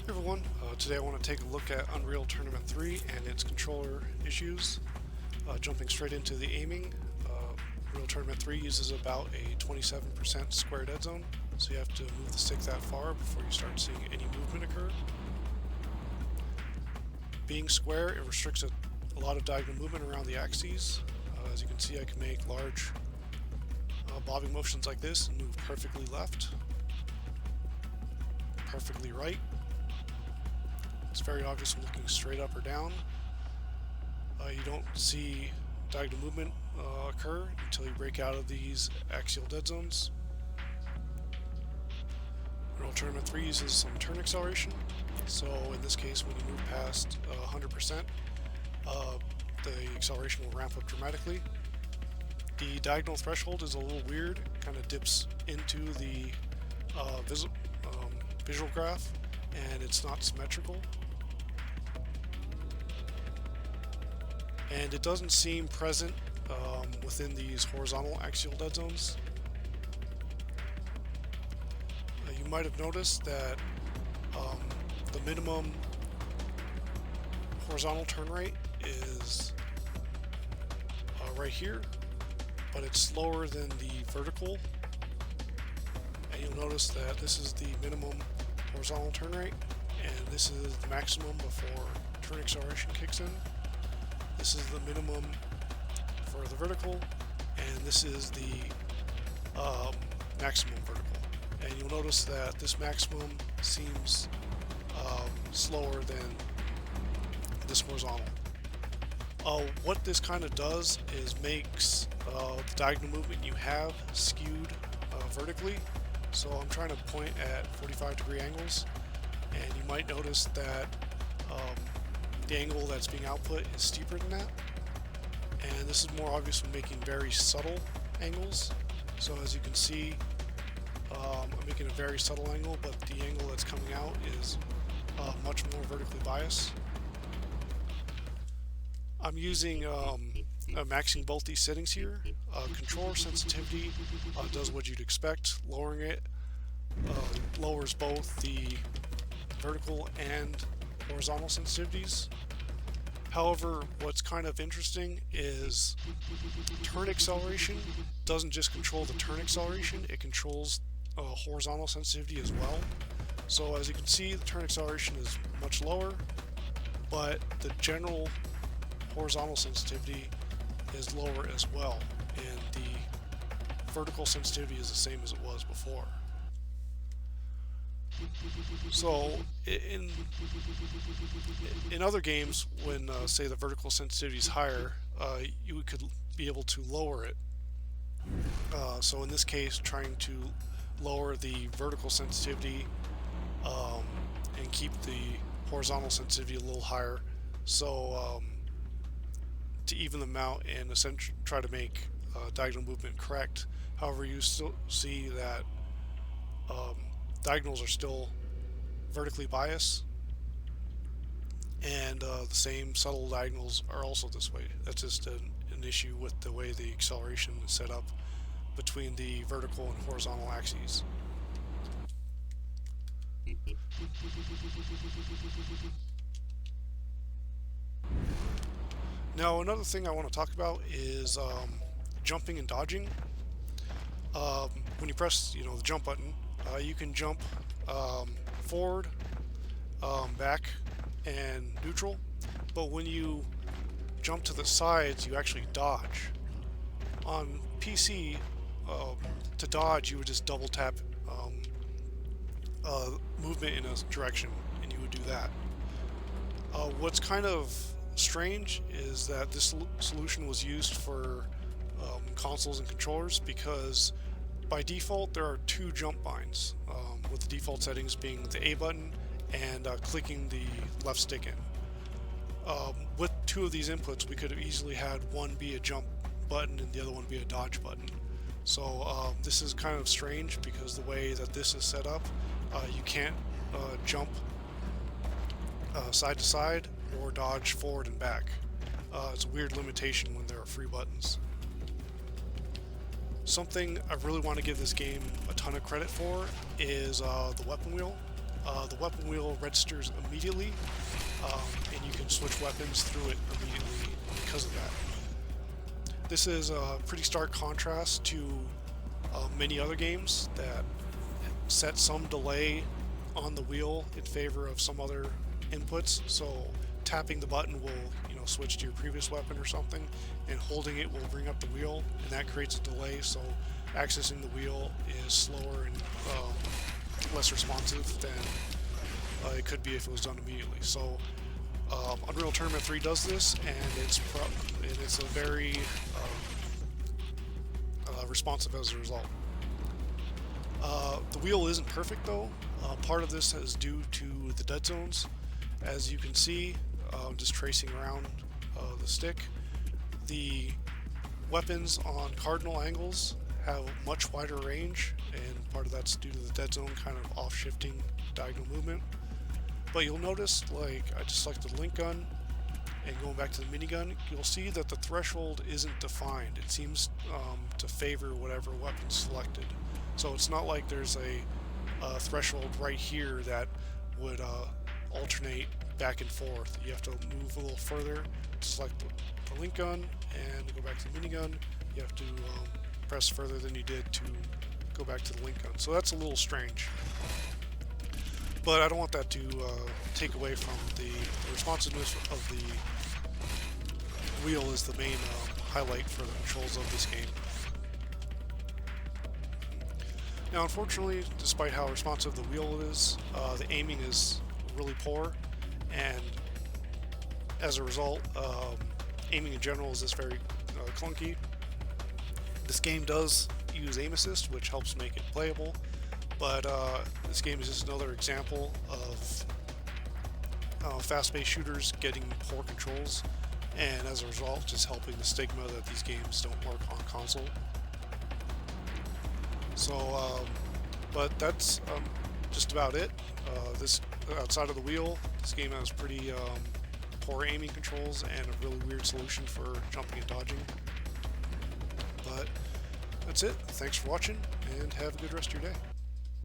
Hey everyone, today I want to take a look at Unreal Tournament 3 and its controller issues. Jumping straight into the aiming, Unreal Tournament 3 uses about a 27% square dead zone, so you have to move the stick that far before you start seeing any movement occur. Being square, it restricts a lot of diagonal movement around the axes. As you can see, I can make large bobbing motions like this and move perfectly left, perfectly right. It's very obvious when looking straight up or down. You don't see diagonal movement occur until you break out of these axial dead zones. Unreal Tournament 3 uses some turn acceleration, so in this case when you move past 100%, the acceleration will ramp up dramatically. The diagonal threshold is a little weird, it kind of dips into the visual graph, and it's not symmetrical. And it doesn't seem present within these horizontal axial dead zones. You might have noticed that the minimum horizontal turn rate is right here, but it's slower than the vertical. And you'll notice that this is the minimum horizontal turn rate, and this is the maximum before turn acceleration kicks in. This is the minimum for the vertical, and this is the maximum vertical. And you'll notice that this maximum seems slower than this horizontal. What this kind of does is makes the diagonal movement you have skewed vertically. So I'm trying to point at 45-degree angles, and you might notice that the angle that's being output is steeper than that, and this is more obvious when making very subtle angles. So as you can see, I'm making a very subtle angle, but the angle that's coming out is much more vertically biased. I'm using maxing both these settings here. Controller sensitivity does what you'd expect. Lowering it lowers both the vertical and horizontal sensitivities. However, what's kind of interesting is turn acceleration doesn't just control the turn acceleration, it controls horizontal sensitivity as well. So as you can see, the turn acceleration is much lower, but the general horizontal sensitivity is lower as well, and the vertical sensitivity is the same as it was before. So in other games, when say the vertical sensitivity is higher, you could be able to lower it. So in this case, trying to lower the vertical sensitivity and keep the horizontal sensitivity a little higher, so to even them out and essentially try to make diagonal movement correct. However, you still see that diagonals are still vertically biased, and the same subtle diagonals are also this way. That's just an issue with the way the acceleration is set up between the vertical and horizontal axes. Now, another thing I want to talk about is jumping and dodging. When you press, the jump button, you can jump forward, back, and neutral. But when you jump to the sides, you actually dodge. On PC, to dodge, you would just double tap movement in a direction, and you would do that. What's kind of strange is that this solution was used for consoles and controllers, because by default there are two jump binds, with the default settings being the A button and clicking the left stick in. With two of these inputs, we could have easily had one be a jump button and the other one be a dodge button. So this is kind of strange, because the way that this is set up, you can't jump side to side or dodge forward and back. It's a weird limitation when there are free buttons. Something I really want to give this game a ton of credit for is the weapon wheel. The weapon wheel registers immediately, and you can switch weapons through it immediately because of that. This is a pretty stark contrast to many other games that set some delay on the wheel in favor of some other inputs. So tapping the button will, switch to your previous weapon or something, and holding it will bring up the wheel, and that creates a delay. So accessing the wheel is slower and less responsive than it could be if it was done immediately. So Unreal Tournament 3 does this, and it's a very responsive as a result. The wheel isn't perfect though. Part of this is due to the dead zones. As you can see, just tracing around the stick, the weapons on cardinal angles have much wider range, and part of that's due to the dead zone kind of off-shifting diagonal movement. But you'll notice, like, I just selected the link gun, and going back to the minigun, you'll see that the threshold isn't defined. It seems to favor whatever weapon selected. So it's not like there's a threshold right here that would alternate back and forth. You have to move a little further to select the link gun, and to go back to the minigun, you have to press further than you did to go back to the link gun. So that's a little strange. But I don't want that to take away from the responsiveness of the wheel is the main highlight for the controls of this game. Now, unfortunately, despite how responsive the wheel is, the aiming is really poor, and as a result, aiming in general is just very clunky. This game does use aim assist, which helps make it playable, but this game is just another example of fast-paced shooters getting poor controls, and as a result, just helping the stigma that these games don't work on console. So, but that's just about it. This outside of the wheel, this game has pretty poor aiming controls and a really weird solution for jumping and dodging. But that's it. Thanks for watching, and have a good rest of your day.